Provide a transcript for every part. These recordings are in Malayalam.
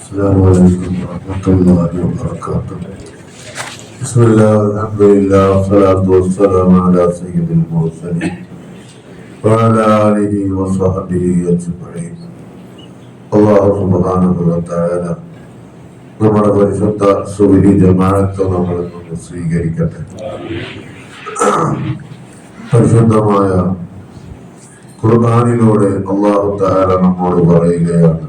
السلام عليكم ورحمة الله وبركاته. بسم الله والحمد لله والصلاة والسلام على سيد المرسلين وعلى آله وصحبه أجمعين. الله سبحانه وتعالى നമ്മുടെ പരിശുദ്ധ സുബഹി ജമാഅത്ത് നമ്മൾ സ്വീകരിക്കട്ടെ. പരിശുദ്ധമായ ഖുർആനിലൂടെ അല്ലാഹു തആല നമ്മോട് പറയുകയാണ്,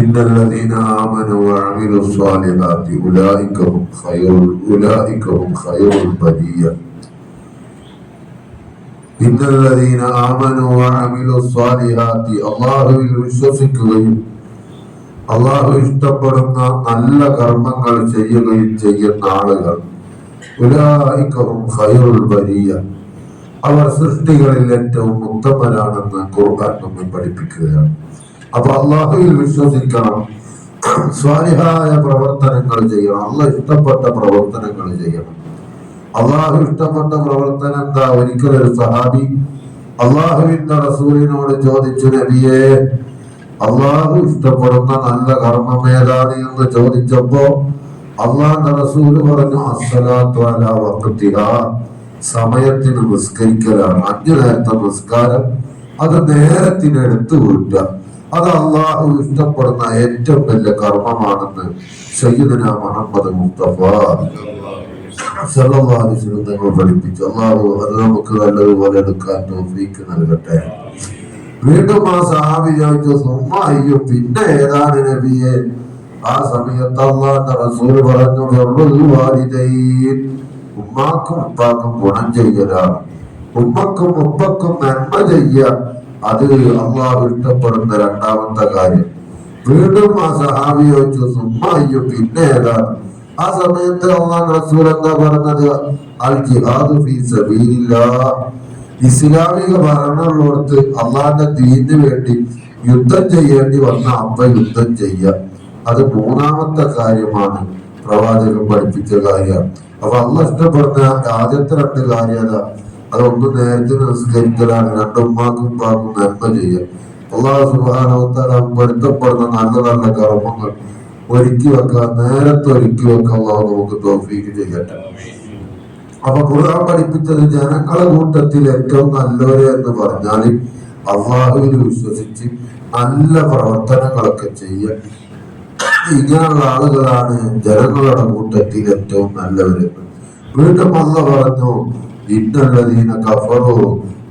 ഇന്നല്ലദീന ആമനു വഅമിലു സ്വാലിഹാത്തി ഉലൈക ഹും ഖൈറുൽ ബരിയ. ഇന്നല്ലദീന ആമനു വഅമിലു സ്വാലിഹാത്തി, അല്ലാഹുവിൽ വിശ്വസിക്കുകയും അല്ലാഹു ഇഷ്ടപ്പെടുന്ന നല്ല കർമ്മങ്ങൾ ചെയ്യുകയും ചെയ്യുന്ന ആളുകൾ, ഉലൈക ഹും ഖൈറുൽ ബരിയ, അവർ സൃഷ്ടികളിൽ ഏറ്റവും ഉത്തമരാണെന്ന് ഖുർആൻ നമ്മെ പഠിപ്പിക്കുകയാണ്. അപ്പൊ അള്ളാഹുവിൽ വിശ്വസിക്കണം, സ്വാലിഹായ പ്രവർത്തനങ്ങൾ ചെയ്യണം, അള്ളാഹ് ഇഷ്ടപ്പെട്ട പ്രവർത്തനങ്ങൾ ചെയ്യണം. അള്ളാഹു ഇഷ്ടപ്പെട്ട പ്രവർത്തനം എന്താ? ഒരിക്കലൊരു സഹാബി അള്ളാഹുവിന്റെ റസൂലിനോട് ചോദിച്ചു, നബിയെ, അള്ളാഹു ഇഷ്ടപ്പെടുന്ന നല്ല കർമ്മം ഏതാണ് എന്ന് ചോദിച്ചപ്പോ അള്ളാഹുന്റെ റസൂല് പറഞ്ഞു, അസ്സലാത്തു അലാ വഖ്തിഹാ, സമയത്തിന് നിസ്കരിക്കലാണ്. 5 നേരത്തെ നിസ്കാരം അത് നേരത്തിന് എടുത്തു വീട്ടുക, അത് അള്ളാഹു ഇഷ്ടപ്പെടുന്ന ഏറ്റവും വലിയ കർമ്മമാണെന്ന് സയ്യിദുനാ മുഹമ്മദ് മുസ്തഫ സല്ലല്ലാഹു അലൈഹി വസല്ലം തങ്ങൾ പഠിപ്പിച്ചു. അള്ളാഹു അത് നമുക്ക് നല്ലതുപോലെ എടുക്കാൻ തൗഫീഖ് നൽകട്ടെ. വീണ്ടും ആ സഹാബി ചോദിച്ചു, സുമ്മാ അയ്യോ, പിന്നെ ഏതാണ് നബിയെ? ആ സമയത്ത് അള്ളാഹുവിന്റെ റസൂൽ പറഞ്ഞു, ബിർറുൽ വാലിദൈൻ, ഉമ്മാക്കും ഉപ്പാക്കും ഗുണം ചെയ്യലാണ്, ഉമ്മക്കും ഉപ്പക്കും നന്മ ചെയ്യുക, അത് അള്ളാഹു ഇഷ്ടപ്പെടുന്ന രണ്ടാമത്തെ കാര്യം. വീണ്ടും ആ സഹാബി ചോദിച്ചു, സുമ്മാ അയ്യോ, പിന്നെ ഏതാണ്? ആ സമയത്ത് അള്ളാഹു റസൂൽ എന്താ പറഞ്ഞത്? അൽ ജിഹാദു ഫീ സബീലില്ലാഹ്, ഇസ്ലാമിക ഭരണമുള്ളവർക്ക് അള്ളാഹിന്റെ ദീനിന് വേണ്ടി യുദ്ധം ചെയ്യേണ്ടി വന്ന അപ്പ യുദ്ധം ചെയ്യുക, അത് 3ാമത്തെ കാര്യമാണ് പ്രവാചകൻ പഠിപ്പിച്ച കാര്യമാണ്. അപ്പൊ അള്ളാഹ് ഇഷ്ടപ്പെടുന്ന ആദ്യത്തെ 2 കാര്യം അതൊന്ന് നേരത്തെ നിസ്കരിക്കലാണ്, 2 ഉമ്മാക്കും ഉപ്പാക്കും നന്മ ചെയ്യുക. അല്ലാഹു സുബ്ഹാനഹു വ തആല പൊരുത്തപ്പെടുന്ന നല്ല നല്ല കർമ്മങ്ങൾ ഒരുക്കി വെക്കാൻ, നേരത്തെ ഒരുക്കി വെക്കാൻ അല്ലാഹു നമുക്ക് തൗഫീഖ് ചെയ്യട്ടെ. അപ്പൊ ഖുർആൻ പഠിപ്പിച്ചത് ജനങ്ങളെ കൂട്ടത്തിൽ ഏറ്റവും നല്ലവര് എന്ന് പറഞ്ഞാൽ അല്ലാഹുവിൽ വിശ്വസിച്ച് നല്ല പ്രവർത്തനങ്ങളൊക്കെ ചെയ്യുക, ഇങ്ങനെയുള്ള ആളുകളാണ് ജനങ്ങളുടെ കൂട്ടത്തിൽ ഏറ്റവും നല്ലവര്. വീണ്ടും അല്ലാഹു പറഞ്ഞു, ഇന്നല്ലദീന കഫറൂ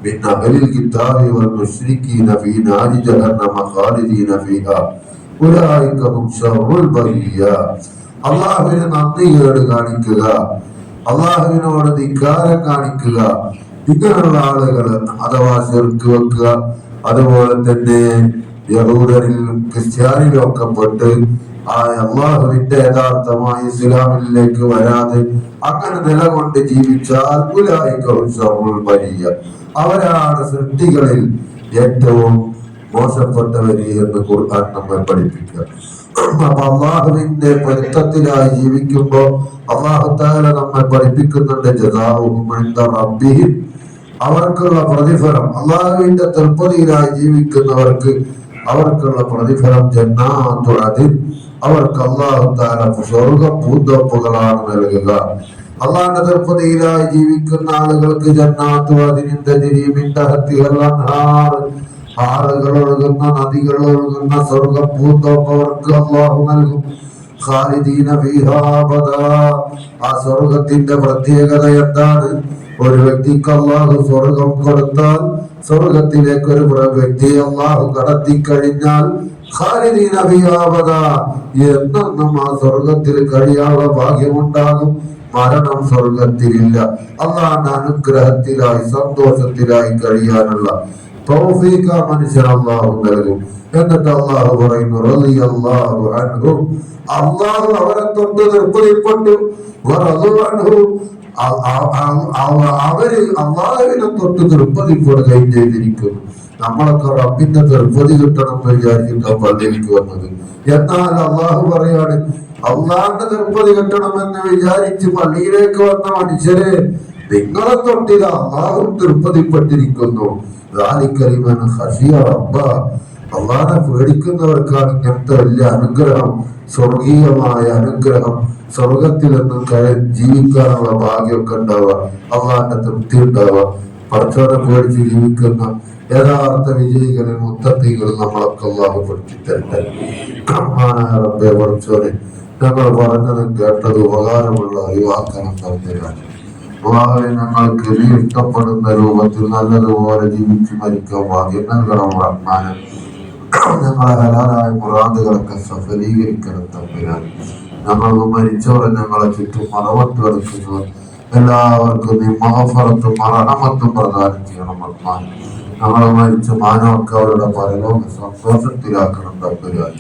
മിൻ അഹ്ലിൽ കിതാബി വൽ മുശ്രികീന ഫീ നാരി ജഹന്നമ ഖാലിദീന ഫീഹാ ഉലൈക ഹും ശർറുൽ ബരിയ. അല്ലാഹുവിനെ നന്ദികേട് കാണിക്കുക, അല്ലാഹുവിനോട് ധിക്കാരം കാണിക്കുക, ഇങ്ങനെയുള്ള ആളുകൾ അഥവാ ശിർക്ക് വെക്കുക, അതുപോലെ തന്നെ യഹൂദരിലും ക്രിസ്ത്യാനിലും ഒക്കെ പെട്ട് അള്ളാഹുവിന്റെ യഥാർത്ഥമായ ഇസ്ലാമിലേക്ക് വരാതെ അങ്ങനെ നിലകൊണ്ട് ജീവിച്ചാൽ ഉലൈക ഹും ശർറുൽ ബരിയ, അവരാണ് സൃഷ്ടികളിൽ ഏറ്റവും മോശപ്പെട്ടവര് എന്ന് ഖുർആൻ നമ്മെ പഠിപ്പിക്കുക. അപ്പൊ അള്ളാഹുവിന്റെ പൊരുത്തത്തിലായി ജീവിക്കുമ്പോ അല്ലാഹു തആല നമ്മെ പഠിപ്പിക്കുന്നുണ്ട്, ജസാഉഹും ഇൻദ റബ്ബിഹിം, അവർക്കുള്ള പ്രതിഫലം, അള്ളാഹുവിന്റെ തൃപ്തിയിലായി ജീവിക്കുന്നവർക്ക് അവർക്കുള്ള പ്രതിഫലം ജന്നാത്തുൽ അദ്ൻ, അവർക്ക് അല്ലാഹു തആല സ്വർഗ്ഗ പൂന്തോപ്പുകളാണ് നൽകുക. അള്ളാഹുവിന്റെ തൃപ്തിയിലായി ജീവിക്കുന്ന ആളുകൾക്ക് ജന്നാത്തുൽ അദ്നിൻ തജ്രി മിൻ തഹ്തിഹൽ അൻഹാർ, ആറുകൾ ഒഴുകുന്ന, നദികൾ ഒഴുകുന്ന സ്വർഗ്ഗ പൂന്തോപ്പ് അവർക്ക് അല്ലാഹു നൽകും. ഖാലിദീന ഫീഹാ അബദാ, ആ സ്വർഗ്ഗത്തിന്റെ പ്രത്യേകത എന്താണ്? ഒരു വ്യക്തിക്ക് അല്ലാഹു സ്വർഗം കൊടുത്താൽ, സ്വർഗത്തിലേക്ക് ഒരു വ്യക്തിയെ അല്ലാഹു കടത്തി കഴിഞ്ഞാൽ ഖാലിദീന ഫീഹാ അബദാ, എന്നും ആ സ്വർഗത്തിൽ കഴിയാനുള്ള ഭാഗ്യമുണ്ടാകും. മരണം സ്വർഗത്തിലില്ല. അല്ലാഹുവിന്റെ അനുഗ്രഹത്തിലായി സന്തോഷത്തിലായി കഴിയാനുള്ള തൗഫീഖ മനുഷ്യൻ അല്ലാഹു നൽകും. എന്നിട്ട് അല്ലാഹു പറയുന്നു, റളിയല്ലാഹു അൻഹു, അല്ലാഹു അവരെ തൊട്ട് തൃപ്തിപ്പെട്ടു, വറളു അൻഹു, അവര് അല്ലാഹുവിനെ തൊട്ട് തൃപ്തിപ്പെടുകയും ചെയ്തിരിക്കുന്നു. നമ്മളൊക്കെ റബ്ബിന്റെ തൃപ്തി കിട്ടണം എന്ന് വിചാരിച്ചിട്ടാണ് പള്ളിയിലേക്ക് വന്നത്. എന്നാൽ അല്ലാഹു പറയാണ്, അല്ലാഹുവിന്റെ തൃപ്തി കിട്ടണമെന്ന് വിചാരിച്ച് പള്ളിയിലേക്ക് വന്ന മനുഷ്യരെ, നിങ്ങളെ തൊട്ടിൽ അല്ലാഹു തൃപ്തിപ്പെട്ടിരിക്കുന്നു. ذلك لمن خشي ربه അള്ളാഹനെ പേടിക്കുന്നവർക്കാണ് ഇങ്ങനത്തെ വലിയ അനുഗ്രഹം, സ്വർഗീയമായ അനുഗ്രഹം, സ്വർഗത്തിൽ നിന്നും ജീവിക്കാനുള്ള ഭാഗ്യമൊക്കെ ഉണ്ടാവുക, അള്ളാഹിന്റെ തൃപ്തി ഉണ്ടാവുക. പടച്ചോനെ പേടിച്ച് ജീവിക്കുന്ന യഥാർത്ഥ വിജയികളും മുത്തഖീകളും നമ്മളൊക്കെ അള്ളാഹു പഠിച്ചു തരട്ടെ. റബ്ബേ പടച്ചോനെ, ഞങ്ങൾ പറഞ്ഞതും കേട്ടത് ഉപകാരമുള്ള യുവാക്കണം തരാൻ. അള്ളാഹുവെ, ഞങ്ങൾക്ക് നീ ഇഷ്ടപ്പെടുന്ന രൂപത്തിൽ നല്ലതുപോലെ ജീവിച്ച് മരിക്കാൻ ഭാഗ്യം നൽകണം റഹ്മാനെ. ഞങ്ങളെ ഹലാലായ മുറാദുകളൊക്കെ സഫലീകരിക്കണം തമ്പുരാൻ. ഞങ്ങൾ മരിച്ചവരെ ഞങ്ങളെ ചുറ്റും മറവത്ത് കിടക്കുന്നവർ എല്ലാവർക്കും നീ മഹഫറത്തും മറഹമത്തും പ്രദാനം ചെയ്യണം റഹ്മാൻ. ഞങ്ങളെ മരിച്ച മാനവർക്ക് അവരുടെ പരലോക സന്തോഷത്തിലാക്കണം തമ്പുരാൻ.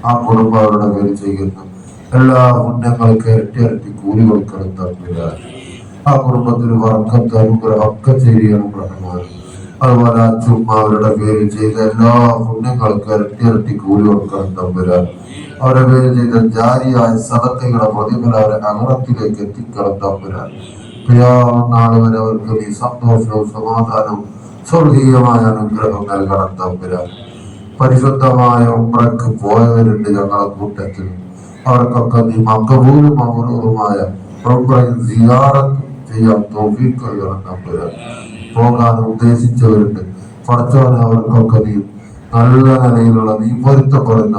ആ കുടുംബം അവരുടെ പേര് ചെയ്യുന്ന എല്ലാ പുണ്യങ്ങൾക്ക് ഇരട്ടി ഇരട്ടി കൂലി കൊടുക്കണം തമ്പുരാൻ. ആ കുടുംബത്തിന് വർക്കത്ത് അനുഗ്രഹം ഒക്കെ ചെയ്യണം റഹ്മാൻ. അതുപോലെ അച്ഛനും അവരുടെ പേര് ചെയ്ത എല്ലാ പുണ്യങ്ങൾക്ക് ഇരട്ടി ഇരട്ടി കൂലി കൊടുക്കണം തമ്പുരാൻ. അവരുടെ പേര് ചെയ്ത ജാരിയായ സദഖയുടെ പ്രതിഫലം അവരെ അകറത്തിലേക്ക് എത്തിക്കണം തമ്പുരാൻ. നാളെ വരെ അവർക്ക് നീ സന്തോഷവും സമാധാനവും സ്വർഗീയമായ അനുഗ്രഹം നൽകണം തമ്പുരാൻ. പരിശുദ്ധമായ ഉംറയ്ക്ക് പോയവരുണ്ട് ഞങ്ങളെ കൂട്ടത്തിൽ. അവർക്കൊക്കെ നീ മഖബൂലും അമറൂറുമായ ഉംറയും സിയാറത്തും ചെയ്യാൻ തൗഫീഖ് നൽകണം തമ്പുരാൻ. പോകാൻ ഉദ്ദേശിച്ചവരുണ്ട്, പഠിച്ചവനെ അവർക്കൊക്കെ നീ നല്ല നിലയിലുള്ള നീ പൊരുത്തപ്പെടുന്ന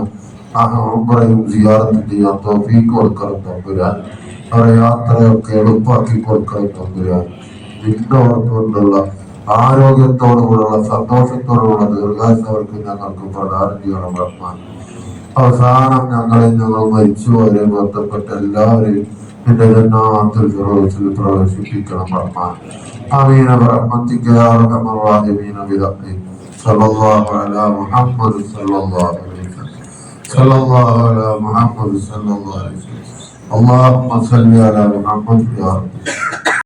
ഉംറയും സിയാറത്തും ചെയ്യാൻ തൗഫീഖ് കൊടുക്കണം തമ്പുരാൻ. അവരെ യാത്രയൊക്കെ എളുപ്പമാക്കി കൊടുക്കണം തമ്പുരാൻ. നിന്നോർത്തുകൊണ്ടുള്ള ആരോഗ്യത്തോടുകൂടെയുള്ള സന്തോഷത്തോടുകൂടെ ദീർഘായുസ്സ് അവർക്ക് ഞങ്ങൾക്ക് പ്രദാനം ചെയ്യണം റഹ്മാൻ. അവസാനം ഞങ്ങൾ മരിച്ചുപോയവരെ ബന്ധപ്പെട്ട എല്ലാവരെയും നിന്റെ ജന്നാത്തുൽ ഫിർദൗസിൽ പ്രവേശിപ്പിക്കണം റഹ്മാൻ. ആമീൻ ബിറഹ്മതിക യാ അർഹമർ റഹീമീൻ ബിറഹ്മതിക സല്ലല്ലാഹു അലാ മുഹമ്മദ് സല്ലല്ലാഹു അലൈഹി വസല്ലം സല്ലല്ലാഹു അലാ മുഹമ്മദ് സല്ലല്ലാഹു അലൈഹി വസല്ലം. اللهم صل على محمد يا رب.